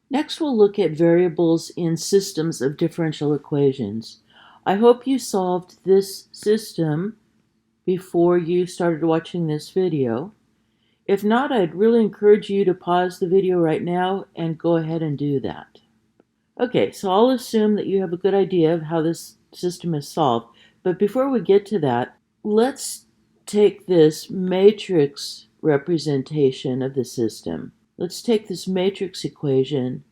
Next, we'll look at variables in systems of differential equations. I hope you solved this system before you started watching this video. If not, I'd really encourage you to pause the video right now and go ahead and do that. Okay, so I'll assume that you have a good idea of how this system is solved. But before we get to that, let's take this matrix representation of the system. Let's take this matrix equation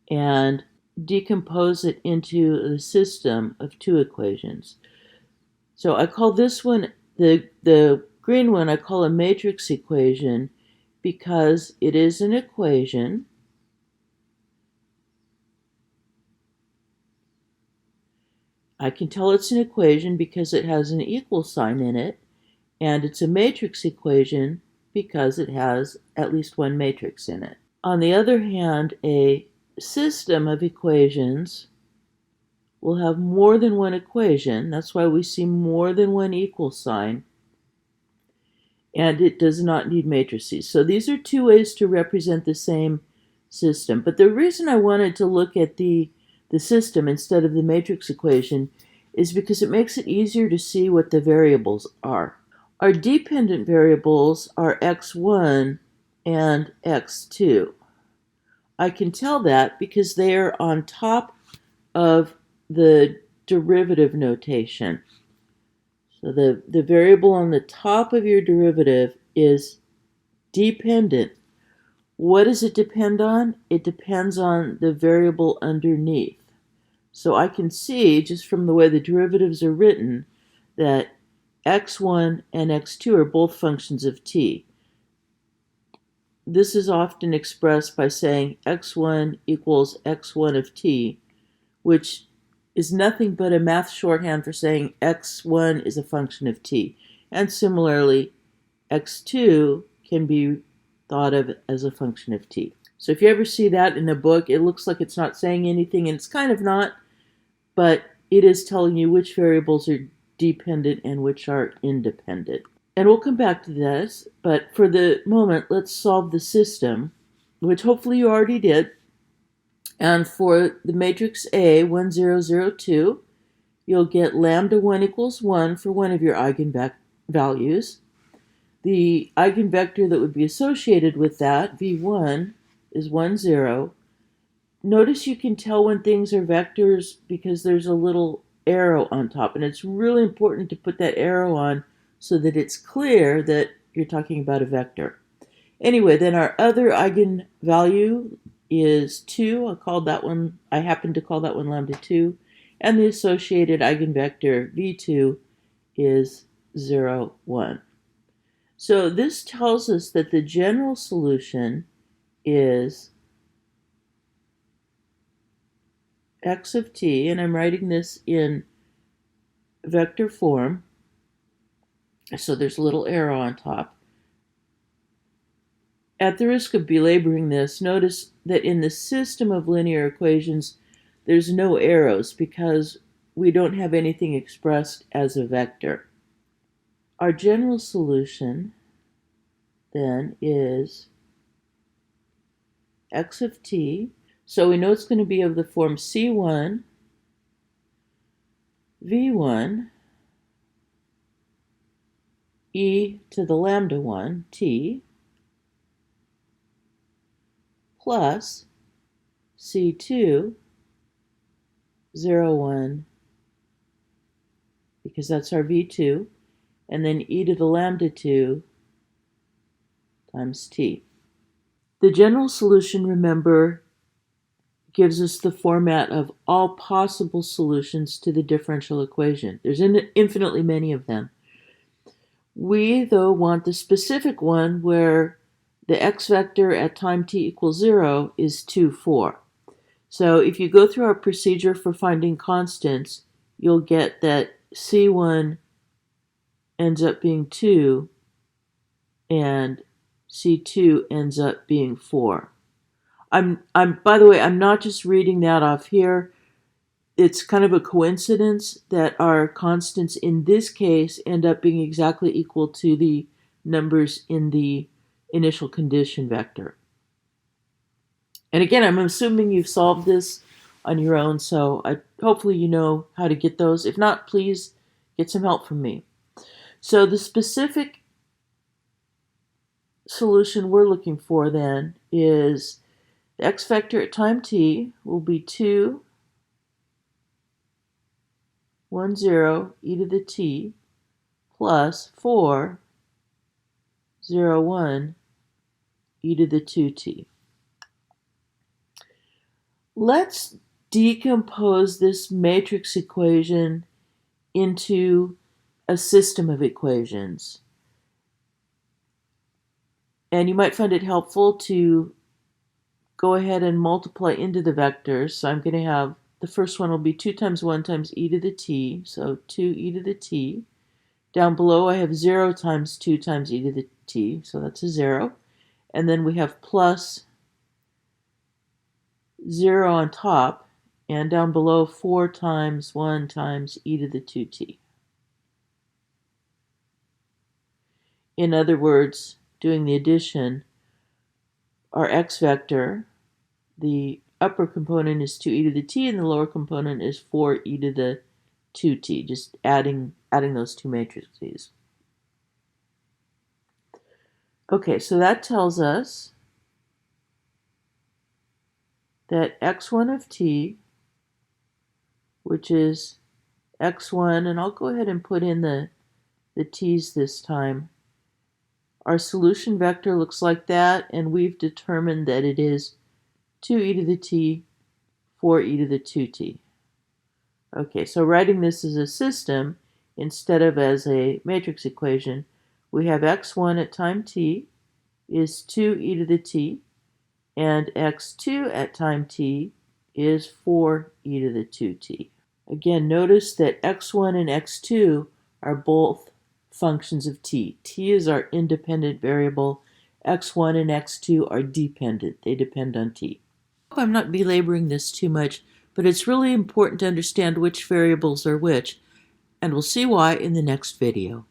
and decompose it into the system of two equations. So I call this one, the green one, I call a matrix equation because it is an equation I can tell it's an equation because it has an equal sign in it, and it's a matrix equation because it has at least one matrix in it. On the other hand, a system of equations will have more than one equation. That's why we see more than one equal sign, and it does not need matrices. So these are two ways to represent the same system. But the reason I wanted to look at the system instead of the matrix equation is because it makes it easier to see what the variables are. Our dependent variables are x1 and x2. I can tell that because they are on top of the derivative notation. So the variable on the top of your derivative is dependent. What does it depend on? It depends on the variable underneath. So I can see, just from the way the derivatives are written, that x1 and x2 are both functions of t. This is often expressed by saying x1 equals x1 of t, which is nothing but a math shorthand for saying x1 is a function of t. And similarly, x2 can be thought of as a function of t. So if you ever see that in a book, it looks like it's not saying anything, and it's kind of not, but it is telling you which variables are dependent and which are independent. And we'll come back to this, but for the moment, let's solve the system, which hopefully you already did. And for the matrix A, 1, 0, 0, 2, you'll get lambda 1 equals 1 for one of your eigenvalues. The eigenvector that would be associated with that, v1, is 1, 0. Notice you can tell when things are vectors because there's a little arrow on top, and it's really important to put that arrow on so that it's clear that you're talking about a vector. Anyway, then our other eigenvalue is 2. I happen to call that one lambda 2, and the associated eigenvector v2 is 0, 1. So this tells us that the general solution is x of t, and I'm writing this in vector form, so there's a little arrow on top. At the risk of belaboring this, notice that in the system of linear equations, there's no arrows because we don't have anything expressed as a vector. Our general solution then is x of t. So we know it's going to be of the form c1, v1, e to the lambda 1, t, plus c2, 0, 1, because that's our v2, and then e to the lambda 2 times t. The general solution, remember, gives us the format of all possible solutions to the differential equation. There's infinitely many of them. We, though, want the specific one where the x vector at time t equals 0 is 2, 4. So if you go through our procedure for finding constants, you'll get that c1 ends up being 2 and c2 ends up being 4. By the way, I'm not just reading that off here. It's kind of a coincidence that our constants in this case end up being exactly equal to the numbers in the initial condition vector. And again, I'm assuming you've solved this on your own, so hopefully you know how to get those. If not, please get some help from me. So the specific solution we're looking for then is the x vector at time t will be 2, 1, 0, e to the t plus 4, 0, 1, e to the 2t. Let's decompose this matrix equation into a system of equations. And you might find it helpful to go ahead and multiply into the vectors. So I'm going to have, the first one will be 2 times 1 times e to the t, so 2 e to the t. Down below I have 0 times 2 times e to the t, so that's a 0. And then we have plus 0 on top, and down below 4 times 1 times e to the 2t. In other words, doing the addition, our x vector, the upper component is 2 e to the t and the lower component is 4 e to the 2t, just adding those two matrices. Okay, so that tells us that x1 of t, which is x1, and I'll go ahead and put in the t's this time. Our solution vector looks like that, and we've determined that it is 2 e to the t, 4 e to the 2t. Okay, so writing this as a system instead of as a matrix equation, we have x1 at time t is 2 e to the t, and x2 at time t is 4 e to the 2t. Again, notice that x1 and x2 are both functions of t. T is our independent variable. x1 and x2 are dependent. They depend on t. I hope I'm not belaboring this too much, but it's really important to understand which variables are which, and we'll see why in the next video.